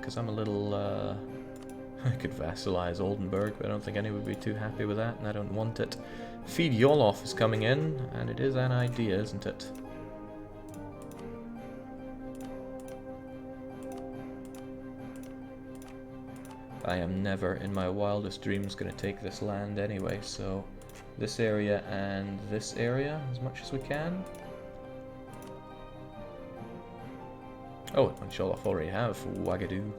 because I'm a little... I could vassalize Oldenburg, but I don't think anyone would be too happy with that, and I don't want it. Feed Yolof is coming in, and it is an idea, isn't it? I am never in my wildest dreams going to take this land anyway, so this area and this area as much as we can. Oh, and Jollof already have Wagadu.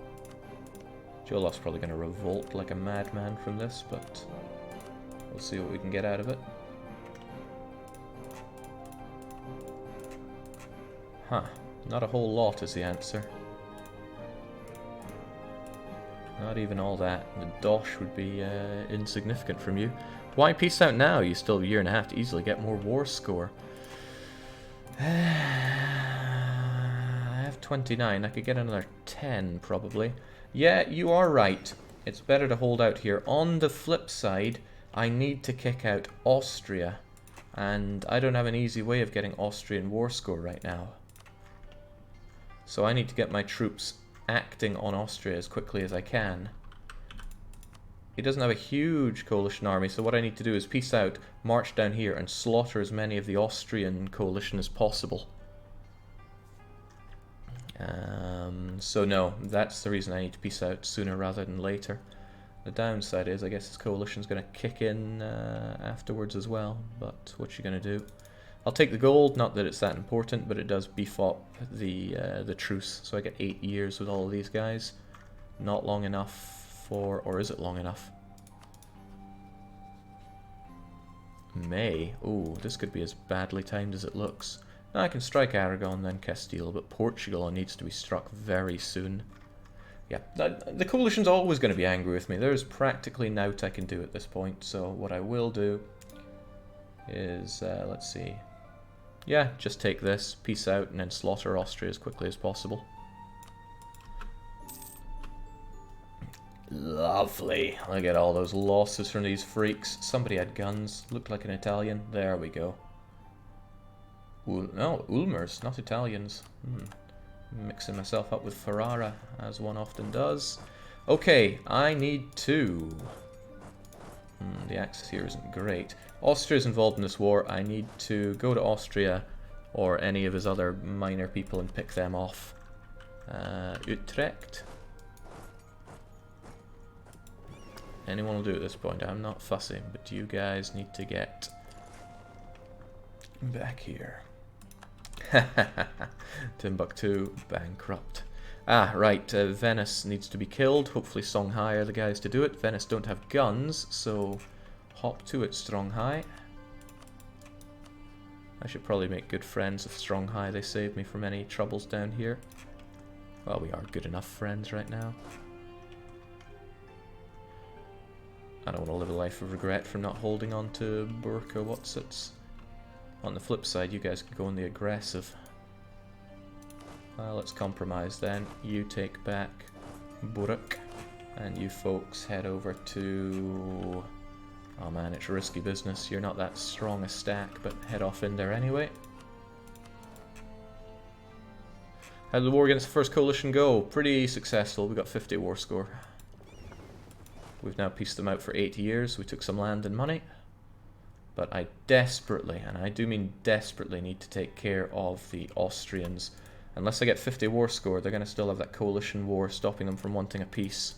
Jolof's probably going to revolt like a madman from this, but we'll see what we can get out of it. Huh, not a whole lot is the answer. Not even all that. The dosh would be insignificant from you. Why peace out now? You still have a year and a half to easily get more war score. I have 29. I could get another 10 probably. Yeah, you are right. It's better to hold out here. On the flip side, I need to kick out Austria. And I don't have an easy way of getting Austrian war score right now. So I need to get my troops acting on Austria as quickly as I can. He doesn't have a huge coalition army, so what I need to do is peace out, march down here, and slaughter as many of the Austrian coalition as possible. So no, that's the reason I need to peace out sooner rather than later. The downside is, I guess his coalition's going to kick in afterwards as well, but what you going to do? I'll take the gold, not that it's that important, but it does beef up the truce, so I get 8 years with all of these guys. Not long enough for... or is it long enough? May. Ooh, this could be as badly timed as it looks. Now I can strike Aragon, then Castile, but Portugal needs to be struck very soon. Yeah, the coalition's always going to be angry with me. There's practically nought I can do at this point, so what I will do is, let's see. Yeah, just take this, peace out, and then slaughter Austria as quickly as possible. Lovely. Look at all those losses from these freaks. Somebody had guns. Looked like an Italian. There we go. No, Ulmers, not Italians. Mixing myself up with Ferrara, as one often does. Okay, I need to... the axis here isn't great. Austria's involved in this war. I need to go to Austria or any of his other minor people and pick them off. Utrecht. Anyone will do at this point. I'm not fussy, but you guys need to get back here. Timbuktu, bankrupt. Ah, right, Venice needs to be killed. Hopefully Songhai are the guys to do it. Venice don't have guns, so hop to it, Songhai. I should probably make good friends with Songhai. They saved me from any troubles down here. Well, we are good enough friends right now. I don't want to live a life of regret from not holding on to Burka Whatsits. On the flip side, you guys can go on the aggressive. Let's compromise then. You take back Buruk, and you folks head over to... Oh man, it's risky business. You're not that strong a stack, but head off in there anyway. How did the war against the First Coalition go? Pretty successful. We got 50 war score. We've now pieced them out for 8 years. We took some land and money. But I desperately, and I do mean desperately, need to take care of the Austrians. Unless I get 50 war score, they're going to still have that coalition war stopping them from wanting a peace.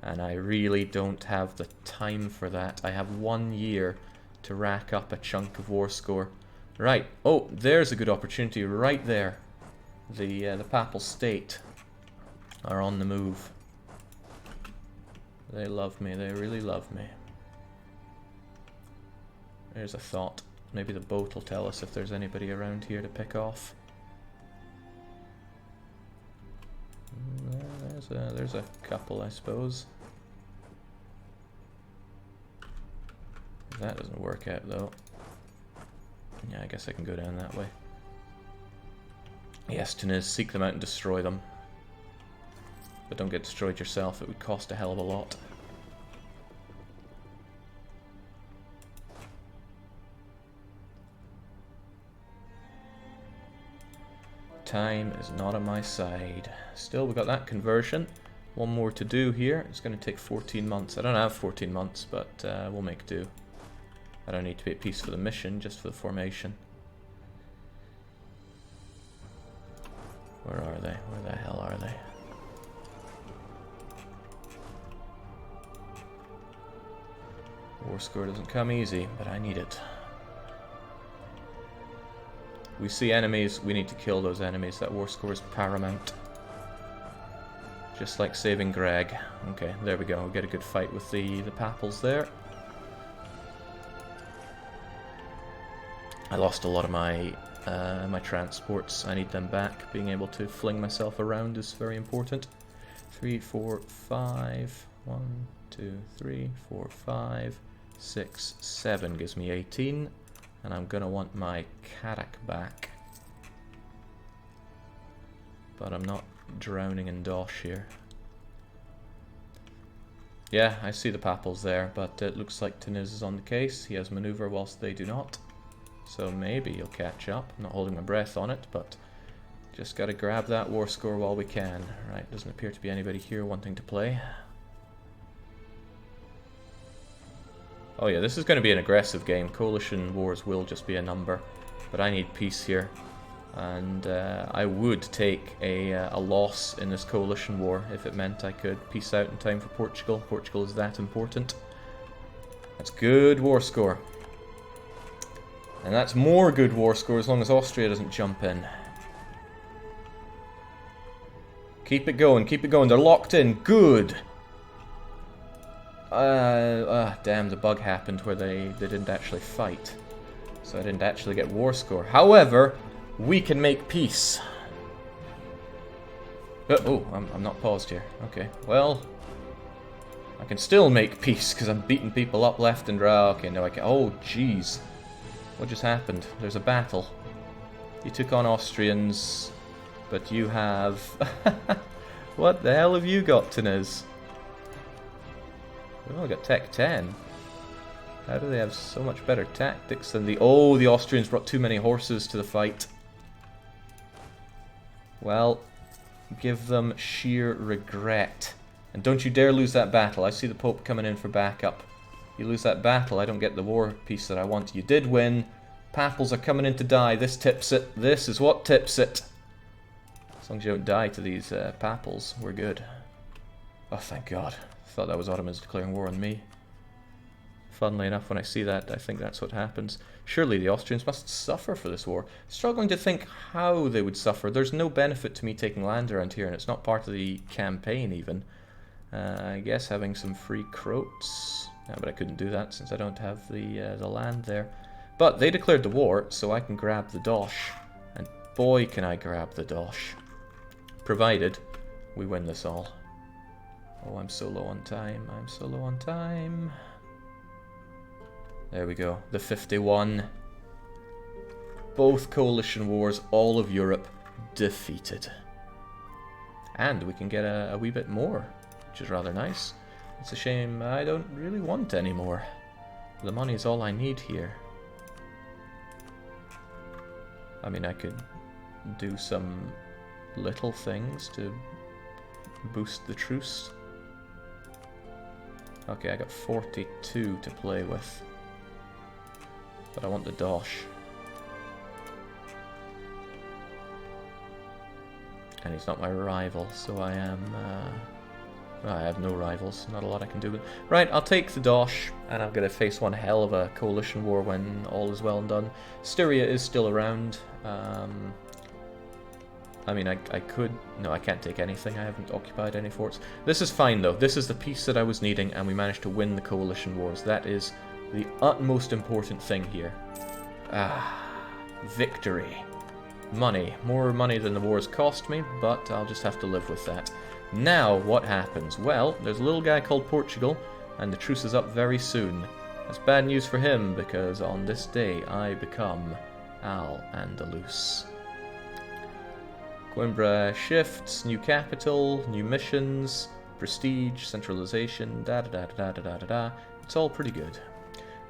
And I really don't have the time for that. I have 1 year to rack up a chunk of war score. Right. Oh, there's a good opportunity right there. The Papal State are on the move. They love me. They really love me. There's a thought. Maybe the boat will tell us if there's anybody around here to pick off. There's a couple, I suppose. That doesn't work out, though. Yeah, I guess I can go down that way. Yes, Tunis, seek them out and destroy them. But don't get destroyed yourself. It would cost a hell of a lot. time is not on my side. Still, we got that conversion. One more to do here. It's going to take 14 months. I don't have 14 months, but we'll make do. I don't need to be at peace for the mission, just for the formation. Where are they? Where the hell are they? War score doesn't come easy, but I need it. We see enemies, we need to kill those enemies. That war score is paramount. Just like saving Greg. Okay, there we go. We get a good fight with the Papals there. I lost a lot of my my transports. I need them back. Being able to fling myself around is very important. 3, 4, 5. 1, 2, 3, 4, 5, 6, 7 gives me 18. And I'm gonna want my Karak back. But I'm not drowning in dosh here. Yeah, I see the Papals there, but it looks like Teniz is on the case. He has maneuver whilst they do not. So maybe he'll catch up. I'm not holding my breath on it, but just gotta grab that war score while we can. Right, doesn't appear to be anybody here wanting to play. Oh yeah, this is going to be an aggressive game. Coalition wars will just be a number, but I need peace here. And I would take a loss in this coalition war if it meant I could peace out in time for Portugal. Portugal is that important. That's good war score. And that's more good war score as long as Austria doesn't jump in. Keep it going, keep it going. They're locked in. Good. Damn, the bug happened where they didn't actually fight. So I didn't actually get war score. However, we can make peace. Oh, I'm not paused here. Okay, well, I can still make peace because I'm beating people up left and right. Okay, no, I can. Oh, jeez. What just happened? There's a battle. You took on Austrians, but you have... What the hell have you got, Teniz? We've only got Tech 10. How do they have so much better tactics than the... Oh, the Austrians brought too many horses to the fight. Well, give them sheer regret. And don't you dare lose that battle. I see the Pope coming in for backup. You lose that battle, I don't get the war peace that I want. You did win. Papals are coming in to die. This tips it. This is what tips it. As long as you don't die to these Papals, we're good. Oh, thank God. Thought that was Ottomans declaring war on me. Funnily enough, when I see that, I think that's what happens. Surely the Austrians must suffer for this war. Struggling to think how they would suffer. There's no benefit to me taking land around here, and it's not part of the campaign even. I guess having some free croats. Yeah, but I couldn't do that since I don't have the land there. But they declared the war, so I can grab the dosh. And boy, can I grab the dosh. Provided we win this all. Oh, I'm so low on time. I'm so low on time. There we go. The 51. Both coalition wars, all of Europe, defeated. And we can get a wee bit more, which is rather nice. It's a shame I don't really want any more. The money is all I need here. I mean, I could do some little things to boost the truce. Okay, I got 42 to play with. But I want the dosh. And he's not my rival, so I am... I have no rivals, not a lot I can do with it. Right, I'll take the dosh, and I'm going to face one hell of a coalition war when all is well and done. Styria is still around. I mean, I could... No, I can't take anything. I haven't occupied any forts. This is fine, though. This is the peace that I was needing, and we managed to win the coalition wars. That is the utmost important thing here. Victory. Money. More money than the wars cost me, but I'll just have to live with that. Now, what happens? Well, there's a little guy called Portugal, and the truce is up very soon. That's bad news for him, because on this day I become Al-Andalus. Coimbra shifts, new capital, new missions, prestige, centralization, da-da-da-da-da-da-da-da. It's all pretty good.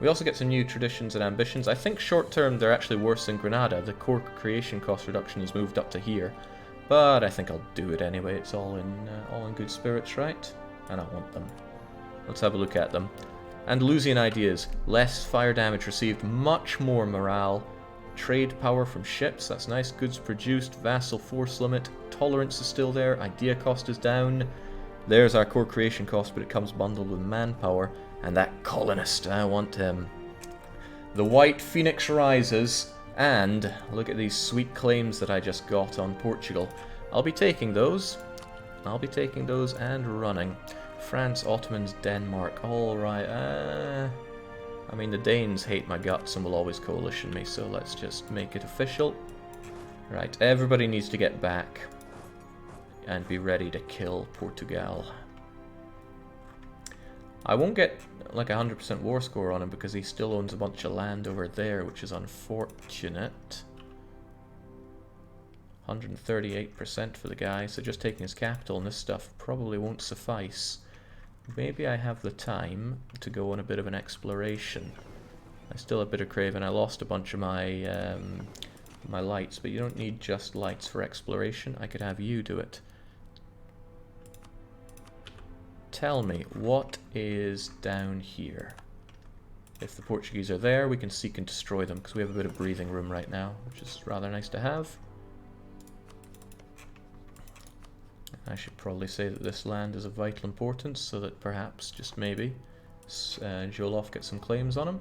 We also get some new traditions and ambitions. I think short term they're actually worse than Granada. The core creation cost reduction has moved up to here. But I think I'll do it anyway. It's all in good spirits, right? And I want them. Let's have a look at them. Andalusian ideas. Less fire damage received, much more morale. Trade power from ships, that's nice. Goods produced, vassal force limit. Tolerance is still there, idea cost is down. There's our core creation cost, but it comes bundled with manpower. And that colonist, I want him. The White Phoenix rises, and look at these sweet claims that I just got on Portugal. I'll be taking those. I'll be taking those and running. France, Ottomans, Denmark, alright. I mean, the Danes hate my guts and will always coalition me, so let's just make it official. Right, everybody needs to get back and be ready to kill Portugal. I won't get like 100% war score on him because he still owns a bunch of land over there, which is unfortunate. 138% for the guy, so just taking his capital and this stuff probably won't suffice. Maybe I have the time to go on a bit of an exploration. I still have a bit of craving. I lost a bunch of my my lights, but you don't need just lights for exploration. I could have you do it. Tell me, what is down here? If the Portuguese are there, we can seek and destroy them, because we have a bit of breathing room right now, which is rather nice to have. I should probably say that this land is of vital importance, so that perhaps, just maybe, Jolof gets some claims on him.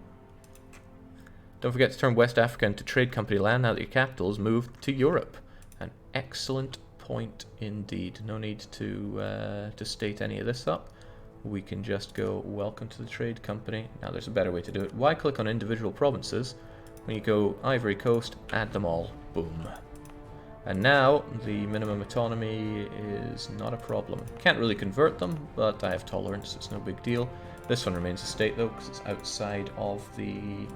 Don't forget to turn West Africa into trade company land now that your capital has moved to Europe. An excellent point indeed. No need to state any of this up. We can just go, welcome to the trade company. Now there's a better way to do it. Why click on individual provinces? When you go Ivory Coast, add them all. Boom. And now, the minimum autonomy is not a problem. Can't really convert them, but I have tolerance, it's no big deal. This one remains a state though, because it's outside of the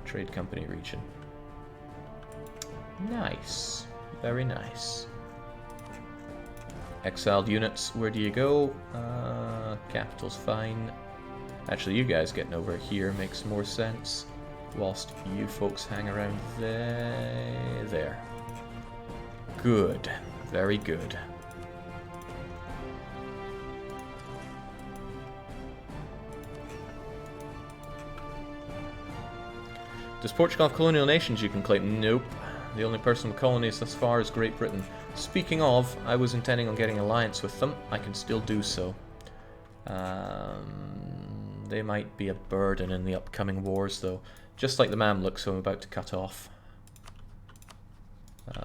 trade company region. Nice. Very nice. Exiled units, where do you go? Capital's fine. Actually, you guys getting over here makes more sense, whilst you folks hang around there. Good. Very good. Does Portugal have colonial nations you can claim? Nope. The only person with colonies thus far is Great Britain. Speaking of, I was intending on getting alliance with them. I can still do so. They might be a burden in the upcoming wars, though. Just like the Mamluks, who I'm about to cut off.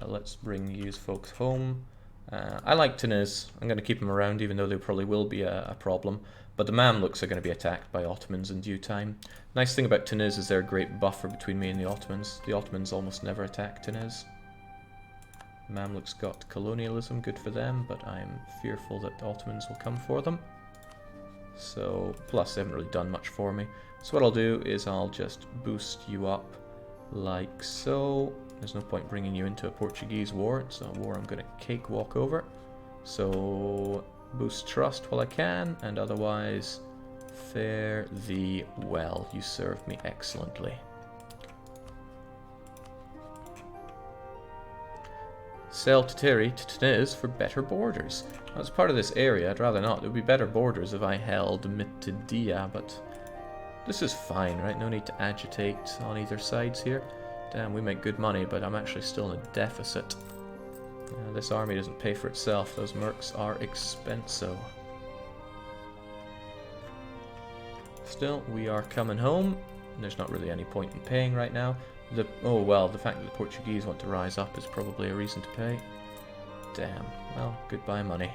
Let's bring these folks home. I like Tunis. I'm going to keep them around, even though they probably will be a problem. But the Mamluks are going to be attacked by Ottomans in due time. Nice thing about Tunis is they're a great buffer between me and the Ottomans. The Ottomans almost never attack Tunis. The Mamluks got colonialism, good for them, but I'm fearful that the Ottomans will come for them. So, plus they haven't really done much for me. So what I'll do is I'll just boost you up like so. There's no point bringing you into a Portuguese war. It's a war I'm going to cakewalk over. So boost trust while I can, and otherwise fare thee well. You served me excellently. Sell Titeri to Tunis for better borders. As part of this area, I'd rather not. There would be better borders if I held Mitidia, but this is fine, right? No need to agitate on either sides here. Damn, we make good money, but I'm actually still in a deficit. This army doesn't pay for itself. Those mercs are expensive. Still, we are coming home. There's not really any point in paying right now. Oh well, the fact that the Portuguese want to rise up is probably a reason to pay. Damn. Well, goodbye money.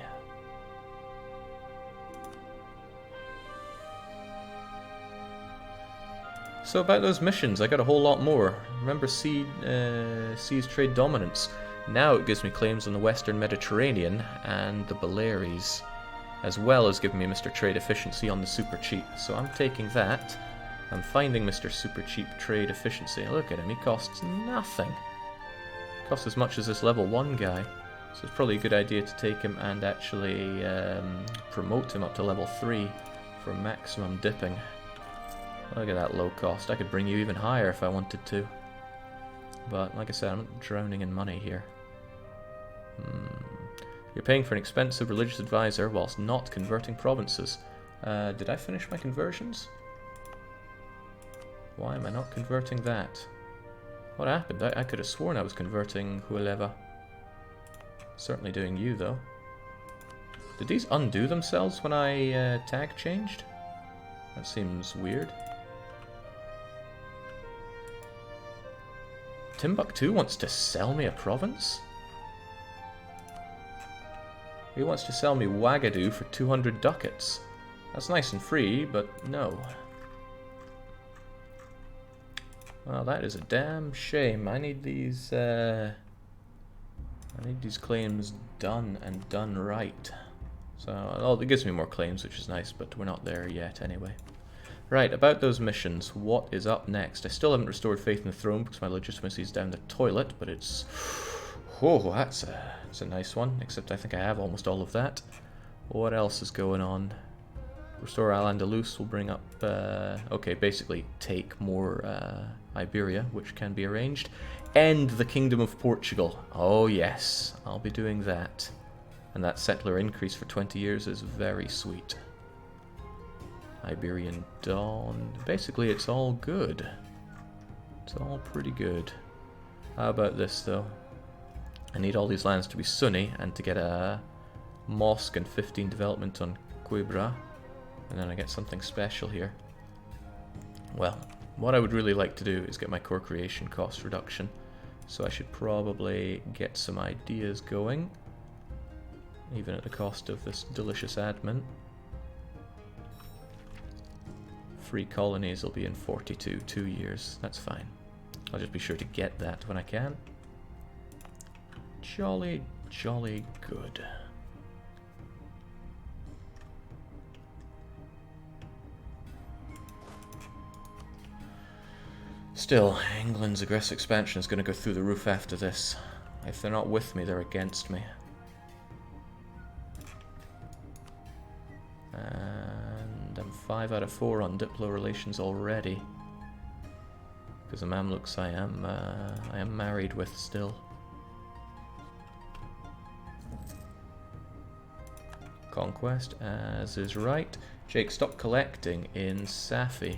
So about those missions, I got a whole lot more. Remember Seas Trade Dominance. Now it gives me claims on the Western Mediterranean and the Baleares, as well as giving me Mr. Trade Efficiency on the Super Cheap. So I'm taking that. I'm finding Mr. Super Cheap Trade Efficiency. Look at him, he costs nothing. Costs as much as this level 1 guy. So it's probably a good idea to take him and actually promote him up to level 3 for maximum dipping. Look at that low cost. I could bring you even higher if I wanted to. But like I said, I'm not drowning in money here. You're paying for an expensive religious advisor whilst not converting provinces. Did I finish my conversions? Why am I not converting that? What happened? I could have sworn I was converting Hueleva. Certainly doing you, though. Did these undo themselves when I tag changed? That seems weird. Timbuktu wants to sell me a province? He wants to sell me Wagadu for 200 ducats. That's nice and free, but no. Well, that is a damn shame. I need these claims done and done right. So, oh, it gives me more claims, which is nice, but we're not there yet anyway. Right, about those missions, what is up next? I still haven't restored faith in the throne because my legitimacy is down the toilet, but it's... Oh, that's a nice one, except I think I have almost all of that. What else is going on? Restore Al-Andalus will bring up... okay, basically take more Iberia, which can be arranged. End the Kingdom of Portugal. Oh yes, I'll be doing that. And that settler increase for 20 years is very sweet. Iberian Dawn. Basically, it's all good. It's all pretty good. How about this, though? I need all these lands to be Sunni and to get a mosque and 15 development on Quibra. And then I get something special here. Well, what I would really like to do is get my core creation cost reduction. So I should probably get some ideas going. Even at the cost of this delicious admin. Free colonies will be in 42, 2 years. That's fine. I'll just be sure to get that when I can. Jolly, jolly good. Still, England's aggressive expansion is going to go through the roof after this. If they're not with me, they're against me. And I'm 5 out of 4 on Diplo relations already. Because the Mamluks I am married with still. Conquest, as is right. Jake, stop collecting in Safi.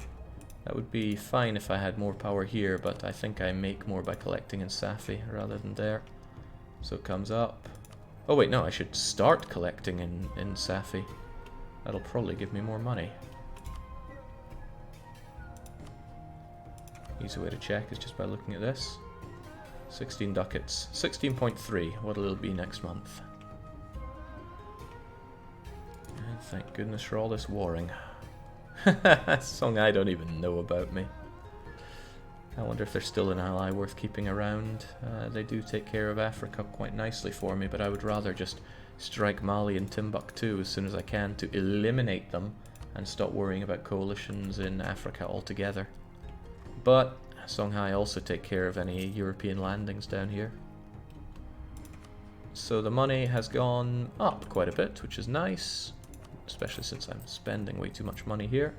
That would be fine if I had more power here, but I think I make more by collecting in Safi rather than there. So it comes up. Oh wait, no, I should start collecting in Safi. That'll probably give me more money. Easy way to check is just by looking at this. 16 ducats. 16.3. What'll it be next month? And thank goodness for all this warring. Song I don't even know about me. I wonder if there's still an ally worth keeping around. They do take care of Africa quite nicely for me, but I would rather just strike Mali and Timbuktu as soon as I can to eliminate them and stop worrying about coalitions in Africa altogether. But Songhai also take care of any European landings down here. So the money has gone up quite a bit, which is nice, especially since I'm spending way too much money here.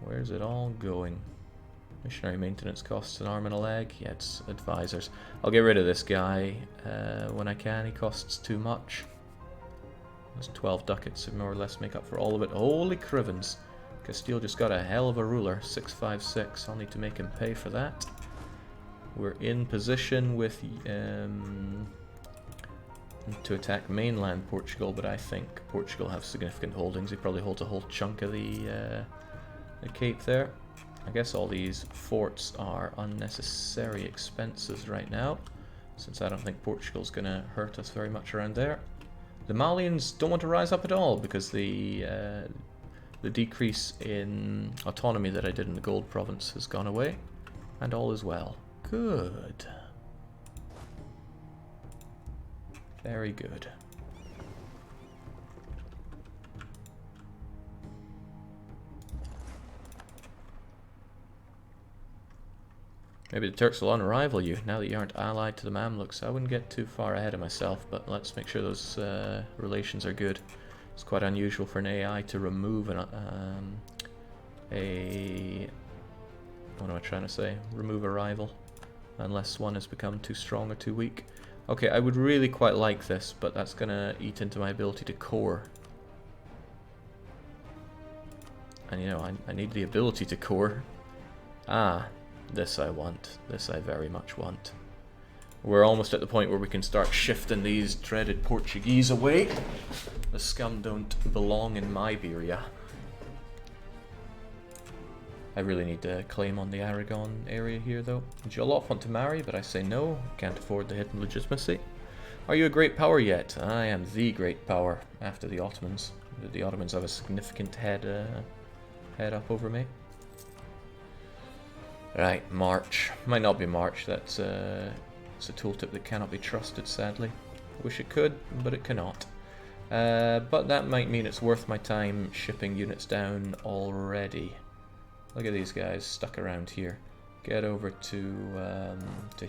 Where's it all going? Missionary maintenance costs an arm and a leg. Yeah, it's advisors. I'll get rid of this guy when I can. He costs too much. Those 12 ducats to more or less make up for all of it. Holy crivens. Castile just got a hell of a ruler. 656. I'll need to make him pay for that. We're in position with to attack mainland Portugal, but I think Portugal have significant holdings. He probably holds a whole chunk of the Cape there. I guess all these forts are unnecessary expenses right now, since I don't think Portugal's going to hurt us very much around there. The Malians don't want to rise up at all because the decrease in autonomy that I did in the gold province has gone away, and all is well. Good. Very good. Maybe the Turks will unrival you now that you aren't allied to the Mamluks. I wouldn't get too far ahead of myself, but let's make sure those relations are good. It's quite unusual for an AI to remove a... what am I trying to say? Remove a rival. Unless one has become too strong or too weak. Okay, I would really quite like this, but that's gonna eat into my ability to core. And you know, I need the ability to core. Ah, this I want. This I very much want. We're almost at the point where we can start shifting these dreaded Portuguese away. The scum don't belong in my Iberia. I really need to claim on the Aragon area here, though. Jolot want to marry, but I say no. Can't afford the hidden legitimacy. Are you a great power yet? I am the great power after the Ottomans. The Ottomans have a significant head up over me. Right, March. Might not be March. That's it's a tooltip that cannot be trusted, sadly. Wish it could, but it cannot. But that might mean it's worth my time shipping units down already. Look at these guys stuck around here. Get over to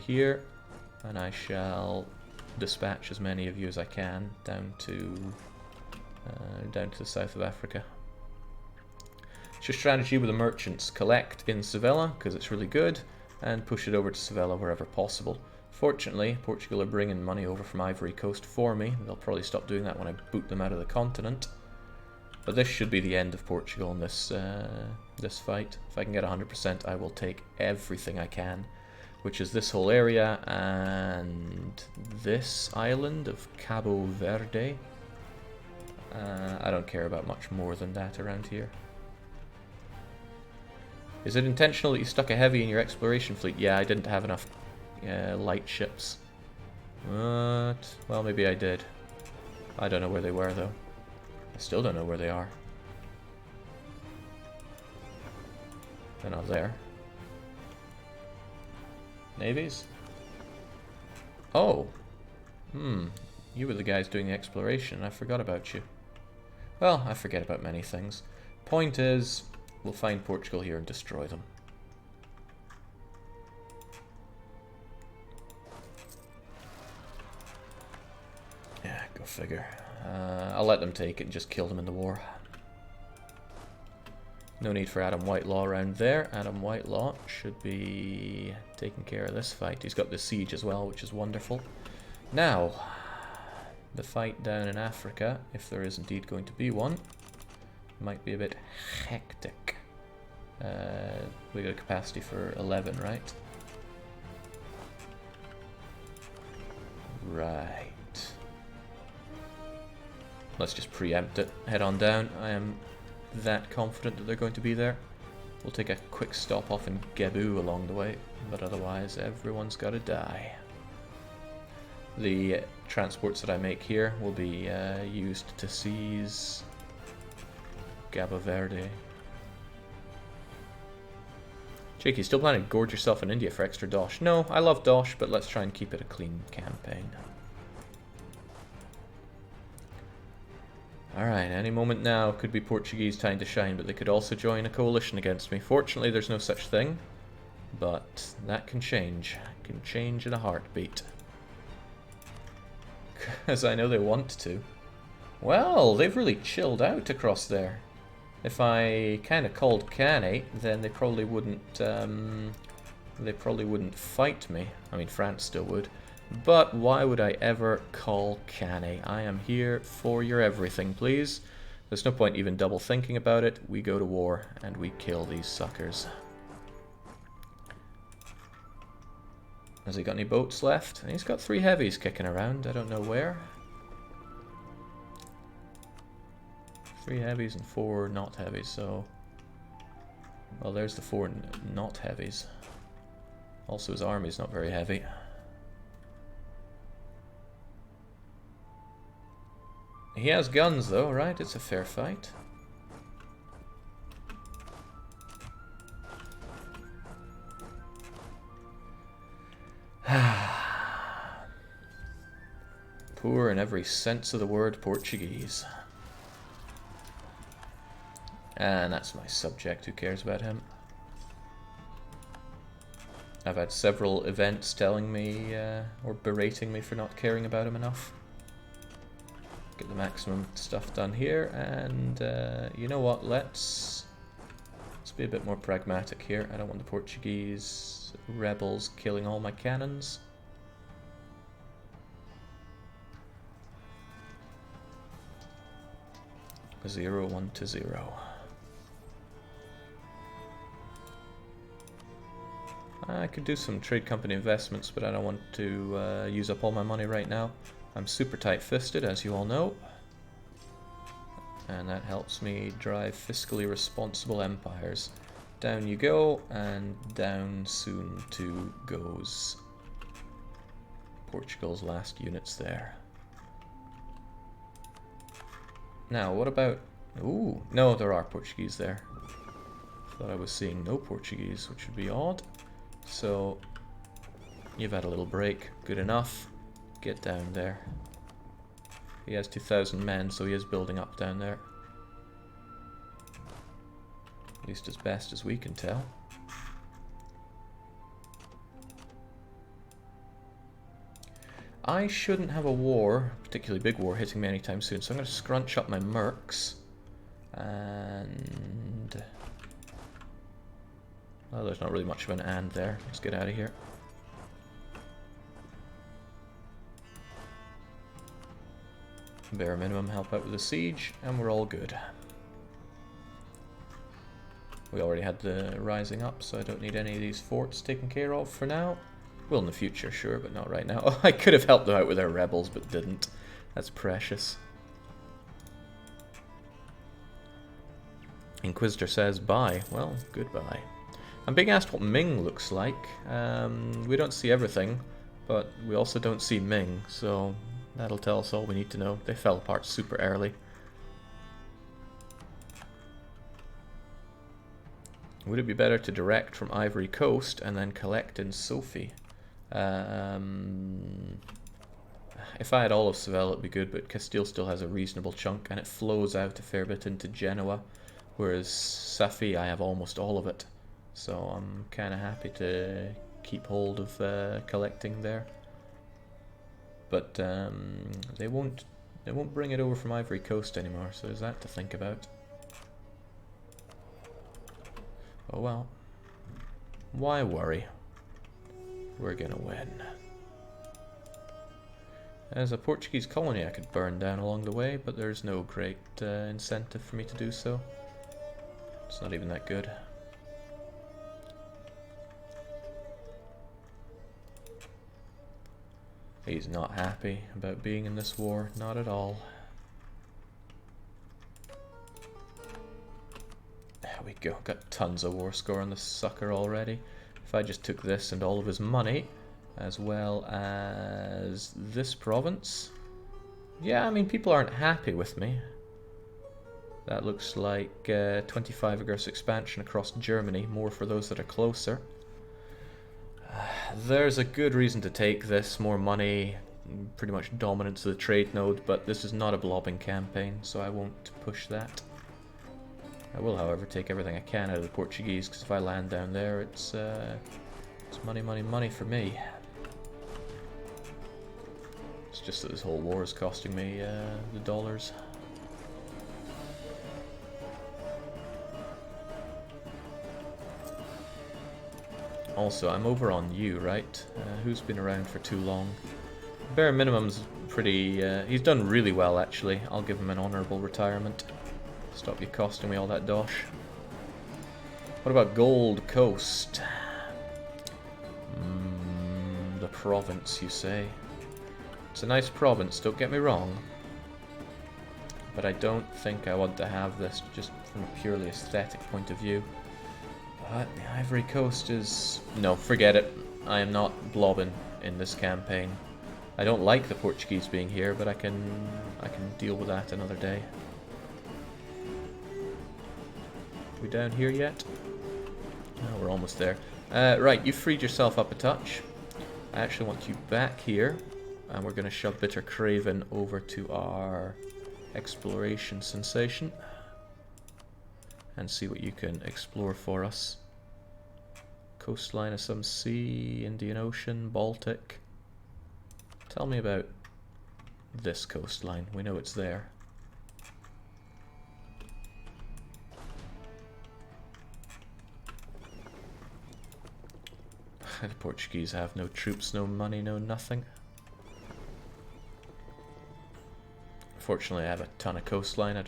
here, and I shall dispatch as many of you as I can down to the south of Africa. It's your strategy with the merchants. Collect in Sevilla, because it's really good, and push it over to Sevilla wherever possible. Fortunately, Portugal are bringing money over from Ivory Coast for me. They'll probably stop doing that when I boot them out of the continent. But this should be the end of Portugal in this this fight. If I can get 100%, I will take everything I can, which is this whole area and this island of Cabo Verde. I don't care about much more than that around here. Is it intentional that you stuck a heavy in your exploration fleet? Yeah, I didn't have enough light ships. What? Well, maybe I did. I don't know where they were, though. I still don't know where they are. They're not there. Navies? Oh. You were the guys doing the exploration. I forgot about you. Well, I forget about many things. Point is, we'll find Portugal here and destroy them. Yeah, go figure. I'll let them take it and just kill them in the war. No need for Adam Whitelaw around there. Adam Whitelaw should be taking care of this fight. He's got the siege as well, which is wonderful. Now, the fight down in Africa, if there is indeed going to be one, might be a bit hectic. We got a capacity for 11, right? Right. Let's just preempt it. Head on down. I am that confident that they're going to be there. We'll take a quick stop off in Gebu along the way, but otherwise everyone's got to die. The transports that I make here will be used to seize Cabo Verde. Jake, you still planning to gorge yourself in India for extra dosh? No, I love dosh, but let's try and keep it a clean campaign. Alright, any moment now could be Portuguese time to shine, but they could also join a coalition against me. Fortunately, there's no such thing, but that can change. It can change in a heartbeat. Because I know they want to. Well, they've really chilled out across there. If I kind of called Cannae, then they probably wouldn't fight me. I mean, France still would. But why would I ever call Cannae? I am here for your everything, please. There's no point even double thinking about it. We go to war and we kill these suckers. Has he got any boats left? He's got 3 heavies kicking around. I don't know where. 3 heavies and 4 not heavies, so... Well, there's the 4 not heavies. Also, his army's not very heavy. He has guns, though, right? It's a fair fight. Poor in every sense of the word Portuguese. And that's my subject. Who cares about him? I've had several events telling me, or berating me for not caring about him enough. Get the maximum stuff done here, and you know what, let's Let's be a bit more pragmatic here. I don't want the Portuguese rebels killing all my cannons. 0-1 to 0. I could do some trade company investments, but I don't want to use up all my money right now. I'm super tight-fisted, as you all know. And that helps me drive fiscally responsible empires. Down you go, and down soon too goes Portugal's last units there. Now, what about... Ooh, no, there are Portuguese there. Thought I was seeing no Portuguese, which would be odd. So, you've had a little break. Good enough. Get down there. He has 2,000 men, so he is building up down there. At least as best as we can tell. I shouldn't have a war, particularly big war, hitting me anytime soon, so I'm going to scrunch up my mercs. And... well, there's not really much of an and there. Let's get out of here. Bare minimum help out with the siege, and we're all good. We already had the rising up, so I don't need any of these forts taken care of for now. Will in the future, sure, but not right now. Oh, I could have helped them out with their rebels, but didn't. That's precious. Inquisitor says bye. Well, goodbye. I'm being asked what Ming looks like. We don't see everything, but we also don't see Ming, so that'll tell us all we need to know. They fell apart super early. Would it be better to direct from Ivory Coast and then collect in Sophie? If I had all of Seville, it'd be good, but Castile still has a reasonable chunk, and it flows out a fair bit into Genoa, whereas Safi, I have almost all of it. So I'm kind of happy to keep hold of collecting there. But they won't bring it over from Ivory Coast anymore, so there's that to think about. Oh well. Why worry? We're gonna win. There's a Portuguese colony I could burn down along the way, but there's no great incentive for me to do so. It's not even that good. He's not happy about being in this war, not at all. There we go, got tons of war score on this sucker already. If I just took this and all of his money, as well as this province. Yeah, I mean, people aren't happy with me. That looks like 25 aggressive expansion across Germany, more for those that are closer. There's a good reason to take this, more money, pretty much dominance of the trade node, but this is not a blobbing campaign, so I won't push that. I will, however, take everything I can out of the Portuguese, because if I land down there, it's money, money, money for me. It's just that this whole war is costing me the dollars. Also, I'm over on you, right? Who's been around for too long? Bare minimum's pretty... he's done really well, actually. I'll give him an honourable retirement. Stop you costing me all that dosh. What about Gold Coast? The province, you say? It's a nice province, don't get me wrong. But I don't think I want to have this just from a purely aesthetic point of view. But the Ivory Coast is... no, forget it. I am not blobbing in this campaign. I don't like the Portuguese being here, but I can deal with that another day. We down here yet? No, we're almost there. Right, you freed yourself up a touch. I actually want you back here, and we're going to shove Bitter Craven over to our exploration sensation and see what you can explore for us. Coastline of some sea, Indian Ocean, Baltic. Tell me about this coastline. We know it's there. The Portuguese have no troops, no money, no nothing. Fortunately, I have a ton of coastline. I don't